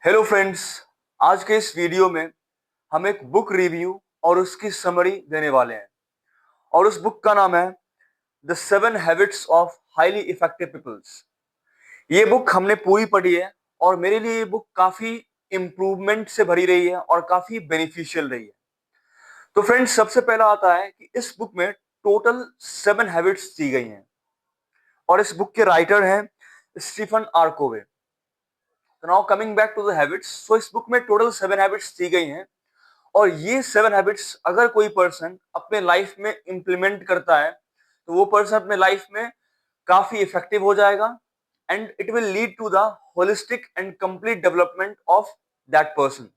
Hello friends, आज के इस वीडियो में हम एक बुक रिव्यू और उसकी समरी देने वाले हैं। और उस बुक का नाम है the 7 habits of highly effective peoples. ये बुक हमने पूरी पढ़ी है और मेरे लिए ये बुक काफी इम्प्रूवमेंट से भरी रही है और काफी बेनिफिशियल रही है। तो फ्रेंड्स, सबसे पहला आता है कि इस बुक में टोटल 7 हैबिट्स दी गई हैं और इस बुक के राइटर हैं स्टीफन आर कोवे। तो now coming back to the habits, so इस बुक में टोटल 7 हैबिट्स दी गई हैं और ये 7 हैबिट्स अगर कोई पर्सन अपने लाइफ में इंप्लीमेंट करता है तो वो पर्सन अपने लाइफ में काफी इफेक्टिव हो जाएगा and it will lead to the holistic and complete development of that person.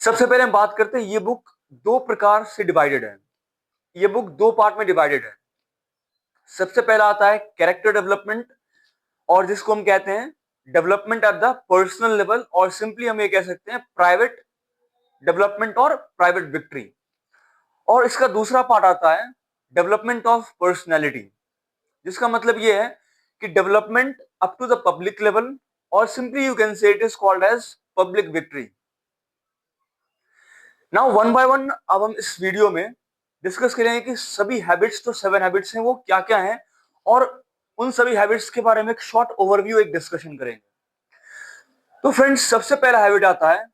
सबसे पहले हम बात करते हैं, ये बुक दो प्रकार से डिवाइडेड है। ये बुक दो पार्ट में डिवाइडेड है। सबसे पहला आता है कैरेक्टर डेवलपमेंट, और जिसको हम कहते हैं development at the personal level, और सिंपली हम ये कह सकते हैं प्राइवेट डेवलपमेंट और प्राइवेट विक्ट्री। और इसका दूसरा पार्ट आता है डेवलपमेंट ऑफ पर्सनैलिटी, जिसका मतलब ये है कि development up to the public level, और simply you can say it is called as public victory. Now one by one अब हम इस वीडियो में डिस्कस करेंगे कि सभी हैबिट्स, जो 7 हैबिट्स हैं, वो क्या क्या हैं, और उन सभी हैबिट्स के बारे में एक शॉर्ट ओवरव्यू, एक डिस्कशन करेंगे। तो फ्रेंड्स, सबसे पहला हैबिट आता है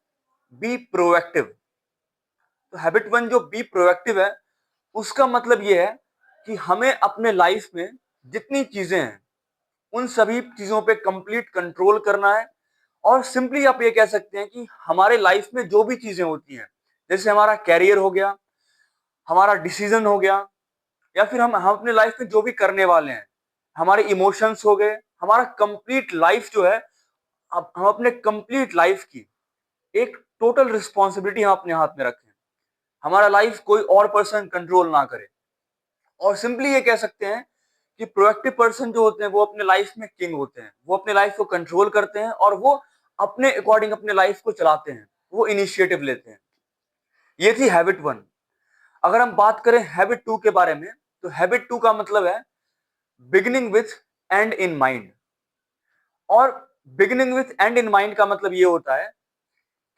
बी प्रोएक्टिव। तो हैबिट वन जो बी प्रोएक्टिव है, उसका मतलब ये है कि हमें अपने लाइफ में जितनी चीजें हैं उन सभी चीजों पे कंप्लीट कंट्रोल करना है। और सिंपली आप ये कह सकते हैं कि हमारे लाइफ में जो भी चीजें होती हैं, जैसे हमारा कैरियर हो गया, हमारा डिसीजन हो गया, या फिर हम अपने लाइफ में जो भी करने वाले हैं, हमारे इमोशंस हो गए, हमारा कंप्लीट लाइफ जो है, अब हम अपने कंप्लीट लाइफ की एक टोटल रिस्पॉन्सिबिलिटी हम अपने हाथ में रखें। हमारा लाइफ कोई और पर्सन कंट्रोल ना करे। और सिंपली ये कह सकते हैं कि प्रोएक्टिव पर्सन जो होते हैं वो अपने लाइफ में किंग होते हैं। वो अपने लाइफ को कंट्रोल करते हैं और वो अपने अकॉर्डिंग अपने लाइफ को चलाते हैं, वो इनिशिएटिव लेते हैं। ये थी हैबिट वन। अगर हम बात करें हैबिट टू के बारे में, तो हैबिट टू का मतलब है beginning with end in mind. और beginning with end in mind का मतलब ये होता है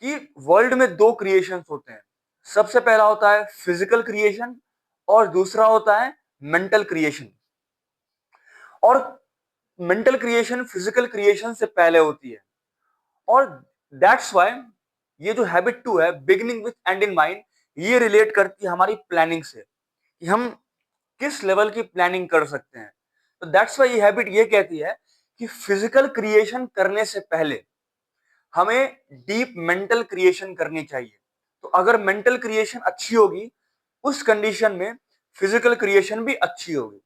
कि वर्ल्ड में दो क्रिएशंस होते हैं। सबसे पहला होता है फिजिकल क्रिएशन और दूसरा होता है मेंटल क्रिएशन। और मेंटल क्रिएशन फिजिकल क्रिएशन से पहले होती है। और दैट्स व्हाई ये जो हैबिट टू है, beginning with end in mind, ये रिलेट करती है हमारी प्लानिंग से कि हम किस लेवल की प्लानिंग कर सकते हैं। तो दैट्स व्हाई ये हैबिट ये कहती है कि फिजिकल क्रिएशन करने से पहले हमें डीप मेंटल क्रिएशन करनी चाहिए। तो अगर मेंटल क्रिएशन अच्छी होगी, उस कंडीशन में फिजिकल क्रिएशन भी अच्छी होगी।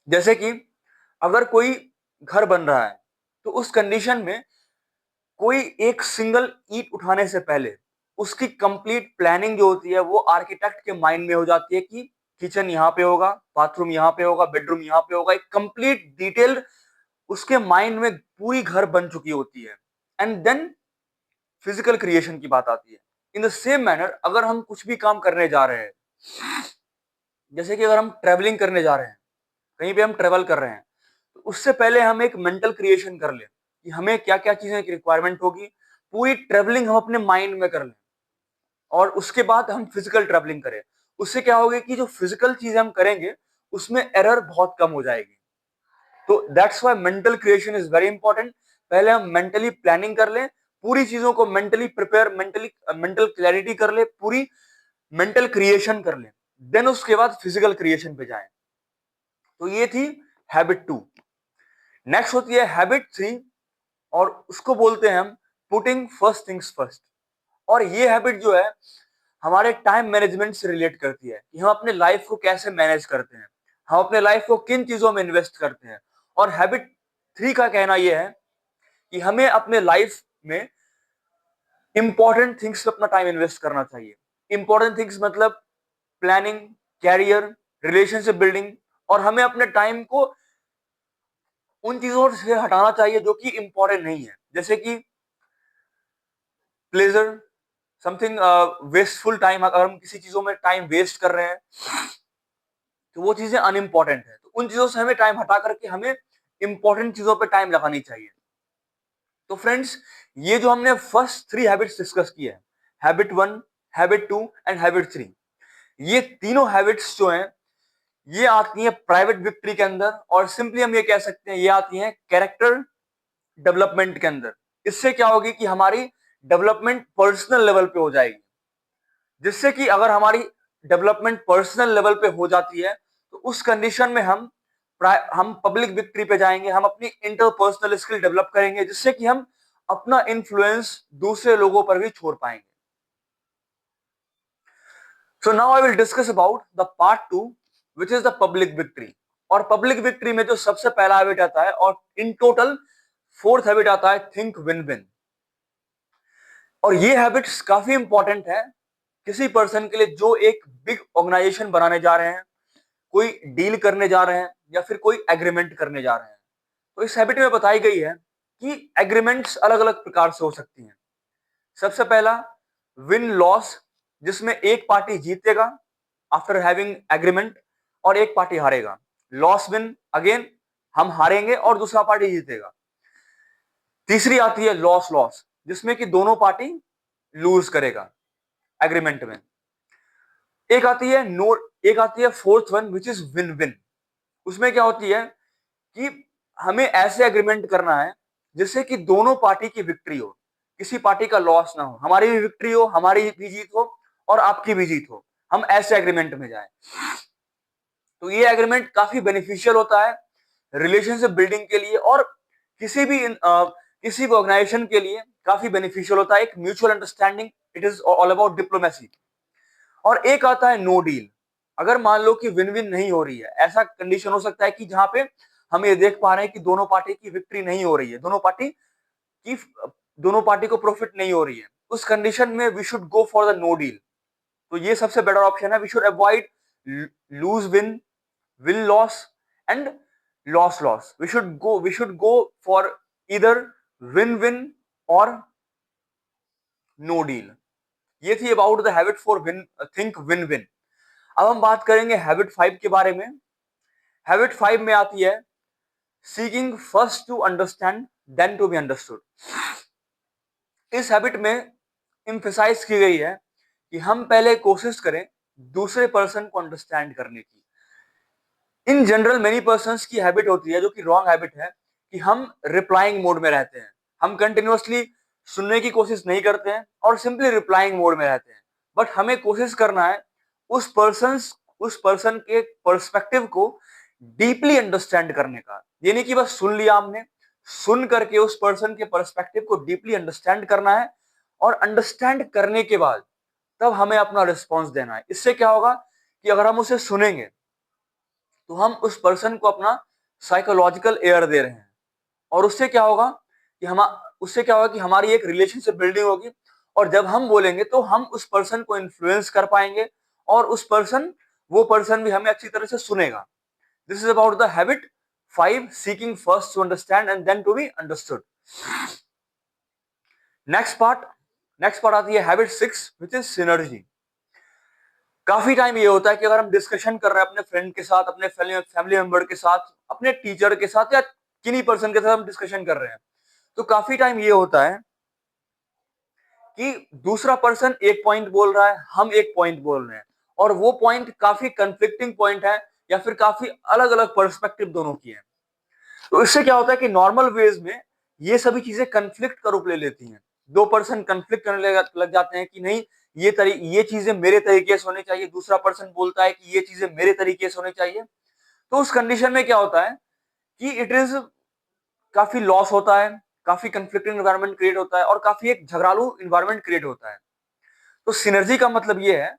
जैसे कि अगर कोई घर बन रहा है, तो उस कंडीशन में कोई एक सिंगल ईंट उठाने से पहले उसकी कंप्लीट प्लानिंग जो होती है वो आर्किटेक्ट के माइंड में हो जाती है कि किचन यहाँ पे होगा, बाथरूम यहाँ पे होगा, बेडरूम यहाँ पे होगा। एक कंप्लीट डिटेल्ड उसके माइंड में पूरी घर बन चुकी होती है। एंड देन फिजिकल क्रिएशन की बात आती है। इन द सेम मैनर, अगर हम कुछ भी काम करने जा रहे हैं, जैसे कि अगर हम ट्रेवलिंग करने जा रहे हैं, कहीं पे हम ट्रेवल कर रहे हैं, तो उससे पहले हम एक मेंटल क्रिएशन कर लें कि हमें क्या क्या चीजें की रिक्वायरमेंट होगी। पूरी ट्रेवलिंग हम अपने माइंड में कर लें और उसके बाद हम फिजिकल ट्रेवलिंग करें। उससे क्या होगा कि जो फिजिकल चीजें हम करेंगे उसमें एरर बहुत कम हो जाएगी। तो that's why mental creation is very important. पहले हम मेंटली प्लानिंग कर लें, पूरी चीजों को मेंटली प्रिपेयर, मेंटल क्लैरिटी कर ले, पूरी मेंटल क्रिएशन कर ले, देन उसके बाद फिजिकल क्रिएशन पे जाएं। तो ये थी हैबिट टू। नेक्स्ट होती है हैबिट थ्री, और उसको बोलते हैं हम पुटिंग फर्स्ट थिंग्स फर्स्ट। और ये हैबिट जो है हमारे टाइम मैनेजमेंट से रिलेट करती है कि हम अपने लाइफ को कैसे मैनेज करते हैं, हम अपने लाइफ को किन चीजों में इन्वेस्ट करते हैं। और हैबिट थ्री का कहना यह है कि हमें अपने लाइफ में इंपॉर्टेंट थिंग्स पे अपना टाइम इन्वेस्ट करना चाहिए। इंपॉर्टेंट थिंग्स मतलब प्लानिंग, कैरियर, रिलेशनशिप बिल्डिंग। और हमें अपने टाइम को उन चीजों से हटाना चाहिए जो कि इंपॉर्टेंट नहीं है, जैसे कि प्लेजर, समथिंग वेस्टफुल टाइम। अगर हम किसी चीजों में टाइम वेस्ट कर रहे हैं तो वो चीजें अनइम्पॉर्टेंट है। तो उन चीजों से हमें टाइम हटा करके हमें इंपॉर्टेंट चीजों पे टाइम लगानी चाहिए। तो फ्रेंड्स, ये जो हमने फर्स्ट 3 हैबिट्स डिस्कस की है, हैबिट 1, हैबिट 2 एंड हैबिट 3, ये तीनों हैबिट्स जो हैं ये आती हैं प्राइवेट विक्ट्री के अंदर, और सिंपली हम ये कह सकते हैं ये आती हैं कैरेक्टर डेवलपमेंट के अंदर। इससे क्या होगी कि हमारी डेवलपमेंट पर्सनल लेवल पे हो जाएगी, जिससे कि अगर हमारी डेवलपमेंट पर्सनल लेवल पे हो जाती है तो उस कंडीशन में हम पब्लिक विक्ट्री पे जाएंगे, हम अपनी इंटरपर्सनल स्किल डेवलप करेंगे, जिससे कि हम अपना इन्फ्लुएंस दूसरे लोगों पर भी छोड़ पाएंगे। So now I will discuss about the part 2 which is the public victory. और पब्लिक विक्ट्री में जो सबसे पहला हैबिट आता है, और इन टोटल 4th हैबिट आता है, थिंक विन विन। और ये हैबिट्स काफी इंपॉर्टेंट है किसी पर्सन के लिए जो एक बिग ऑर्गेनाइजेशन बनाने जा रहे हैं, कोई डील करने जा रहे हैं, या फिर कोई एग्रीमेंट करने जा रहे हैं। तो इस हैबिट में बताई गई है कि एग्रीमेंट्स अलग अलग प्रकार से हो सकती हैं। सबसे पहला विन लॉस, जिसमें एक पार्टी जीतेगा आफ्टर हैविंग एग्रीमेंट और एक पार्टी हारेगा। लॉस विन, अगेन हम हारेंगे और दूसरा पार्टी जीतेगा। तीसरी आती है लॉस लॉस, जिसमें कि दोनों पार्टी लूज करेगा एग्रीमेंट में। एक आती है fourth one which is win win. उसमें क्या होती है कि हमें ऐसे एग्रीमेंट करना है जिससे कि दोनों पार्टी की विक्ट्री हो, किसी पार्टी का लॉस ना हो, हमारी भी विक्ट्री हो, हमारी भी जीत हो और आपकी भी जीत हो, हम ऐसे एग्रीमेंट में जाएं। तो ये एग्रीमेंट काफी बेनिफिशियल होता है रिलेशनशिप बिल्डिंग के लिए, और किसी भी ऑर्गेनाइजेशन के लिए काफी बेनिफिशियल होता है। एक mutual understanding, it is all about diplomacy. और एक आता है नो डील। अगर मान लो कि विन विन नहीं हो रही है, ऐसा कंडीशन हो सकता है कि जहां पे हम ये देख पा रहे हैं कि दोनों पार्टी की विक्ट्री नहीं हो रही है, दोनों पार्टी को प्रॉफिट नहीं हो रही है, उस कंडीशन में we should go for the no deal. तो ये सबसे बेटर ऑप्शन है। We should avoid lose win, win loss and loss loss. We should go for either win win और नो डील। ये थी about the habit four win, think win win. अब हम बात करेंगे हैबिट 5 के बारे में। हैबिट 5 में आती है seeking first to understand then to be understood. इस हैबिट में एम्फसाइज की गई है कि हम पहले कोशिश करें दूसरे पर्सन को अंडरस्टैंड करने की। इन जनरल मेनी पर्सन्स की हैबिट होती है, जो कि रॉन्ग हैबिट है, कि हम रिप्लाइंग मोड में रहते हैं। हम कंटिन्यूअसली सुनने की कोशिश नहीं करते हैं और सिंपली रिप्लाइंग मोड में रहते हैं। बट हमें कोशिश करना है उस पर्सन के पर्सपेक्टिव को डीपली अंडरस्टैंड करने का। ये नहीं कि बस सुन लिया हमने, सुन करके उस पर्सन के पर्सपेक्टिव को डीपली अंडरस्टैंड करना है, और अंडरस्टैंड करने के बाद तब हमें अपना रिस्पॉन्स देना है। इससे क्या होगा कि अगर हम उसे सुनेंगे तो हम उस पर्सन को अपना साइकोलॉजिकल एयर दे रहे हैं, और उससे क्या होगा कि हमारी एक रिलेशनशिप बिल्डिंग होगी, और जब हम बोलेंगे तो हम उस पर्सन को इन्फ्लुएंस कर पाएंगे, और वो पर्सन भी हमें अच्छी तरह से सुनेगा। This is about the habit 5, seeking first to understand and then to be understood. Next part आती है हैबिट 6 विच इज सिनर्जी। काफी टाइम ये होता है कि अगर हम डिस्कशन कर रहे हैं अपने फ्रेंड के साथ, अपने फैमिली मेंबर के साथ, अपने टीचर के साथ, या किन्हीं पर्सन के साथ हम डिस्कशन कर रहे हैं, तो काफी टाइम ये होता है कि दूसरा पर्सन एक पॉइंट बोल रहा है, हम एक पॉइंट बोल रहे हैं, और वो पॉइंट काफी कंफ्लिक्टिंग पॉइंट है, या फिर काफी अलग अलग पर्सपेक्टिव दोनों की है। तो इससे क्या होता है कि नॉर्मल वेज में ये सभी चीजें कंफ्लिक्ट का रूप ले लेती हैं। दो पर्सन कंफ्लिक्ट करने लग जाते हैं कि नहीं, ये चीजें मेरे तरीके से होनी चाहिए, दूसरा पर्सन बोलता है कि ये चीजें मेरे तरीके से होनी चाहिए। तो उस कंडीशन में क्या होता है कि इट इज काफी लॉस होता है, काफी कंफ्लिक्टिंग एनवायरनमेंट क्रिएट होता है, और काफी एक झगड़ालू एनवायरनमेंट क्रिएट होता है। तो सिनर्जी का मतलब ये है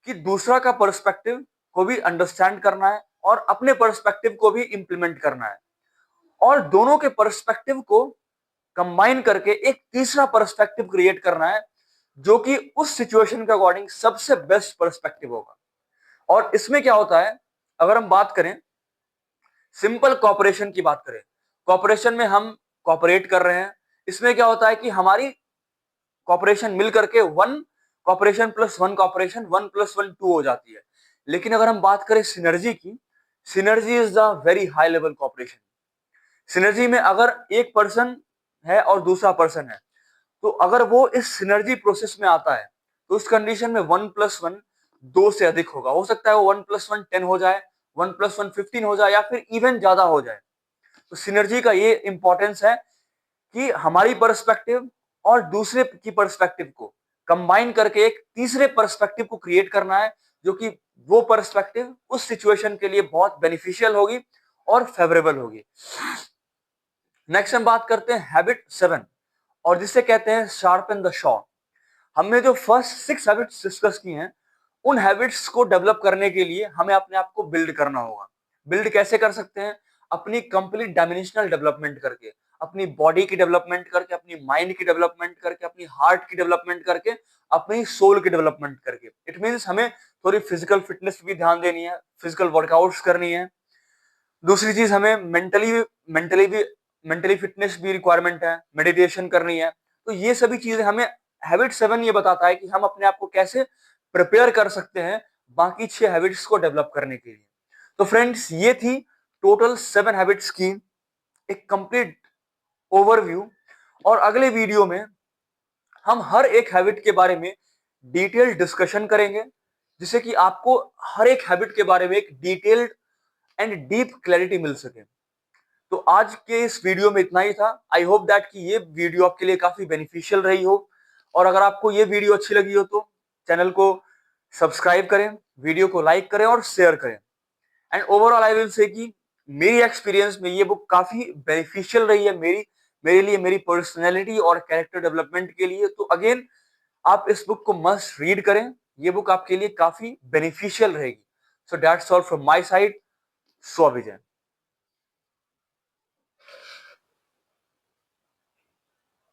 कि दूसरा का पर्सपेक्टिव को भी अंडरस्टैंड करना है और अपने पर्सपेक्टिव को भी इंप्लीमेंट करना है, और दोनों के पर्सपेक्टिव को कंबाइन करके एक तीसरा पर्सपेक्टिव क्रिएट करना है, जो कि उस सिचुएशन के अकॉर्डिंग सबसे बेस्ट पर्सपेक्टिव होगा। और इसमें क्या होता है, अगर हम बात करें सिंपल कॉपरेशन की बात करें, कॉपरेशन में हम कॉपरेट कर रहे हैं, इसमें क्या होता है कि हमारी कॉपरेशन मिल करके 1 कॉपरेशन प्लस 1 कॉपरेशन 1 + 1 2 हो जाती है। लेकिन अगर हम बात करें सिनर्जी की, synergy is the very high level cooperation. Synergy में अगर एक पर्सन है और दूसरा पर्सन है, तो अगर वो इस सिनर्जी प्रोसेस में आता है तो उस कंडीशन में 1+1 2 से अधिक होगा। हो सकता है वो 1+1 10 हो जाए, 1+1 15 हो जाए या फिर इवन ज्यादा हो जाए। तो सिनर्जी का ये इंपॉर्टेंस है कि हमारी पर्सपेक्टिव और दूसरे की पर्सपेक्टिव को कंबाइन करके एक तीसरे पर्सपेक्टिव को क्रिएट करना है, जो कि वो पर्सपेक्टिव उस सिचुएशन के लिए बहुत बेनिफिशियल होगी और फेवरेबल होगी। नेक्स्ट हम बात करते हैं हैबिट 7, और जिसे कहते हैं शार्पन द शॉ। हमने जो फर्स्ट 6 हैबिट्स डिस्कस की हैं, उन हैबिट्स को डेवलप करने के लिए हमें अपने आप को बिल्ड करना होगा। बिल्ड कैसे कर सकते हैं? अपनी कंप्लीट डायमेंशनल डेवलपमेंट करके, अपनी बॉडी की डेवलपमेंट करके, अपनी माइंड की डेवलपमेंट करके, अपनी हार्ट की डेवलपमेंट करके, अपनी सोल की डेवलपमेंट करके। इट मींस हमें थोड़ी फिजिकल फिटनेस भी ध्यान देनी है, फिजिकल वर्कआउट्स करनी है। दूसरी चीज, हमें मेंटली फिटनेस भी रिक्वायरमेंट है, मेडिटेशन करनी है। तो ये सभी चीजें हमें हैबिट 7 ये बताता है कि हम अपने आप को कैसे प्रिपेयर कर सकते हैं बाकी 6 हैबिट्स को डेवलप करने के लिए। तो फ्रेंड्स, ये थी टोटल 7 हैबिट्स की एक कंप्लीट ओवरव्यू। और अगले वीडियो में हम हर एक हैबिट के बारे में डिटेल डिस्कशन करेंगे, जिससे कि आपको हर एक हैबिट के बारे में एक डिटेल्ड एंड डीप क्लैरिटी मिल सके। तो आज के इस वीडियो में इतना ही था। आई होप दैट कि ये वीडियो आपके लिए काफी बेनिफिशियल रही हो, और अगर आपको ये वीडियो अच्छी लगी हो तो चैनल को सब्सक्राइब करें, वीडियो को लाइक करें और शेयर करें। And overall I will say कि मेरी एक्सपीरियंस में ये बुक काफी बेनिफिशियल रही है मेरे लिए, मेरी पर्सनैलिटी और कैरेक्टर डेवलपमेंट के लिए। तो अगेन, आप इस बुक को मस्ट रीड करें, ये बुक आपके लिए काफी बेनिफिशियल रहेगी। So that's all from my side. स्व विजय।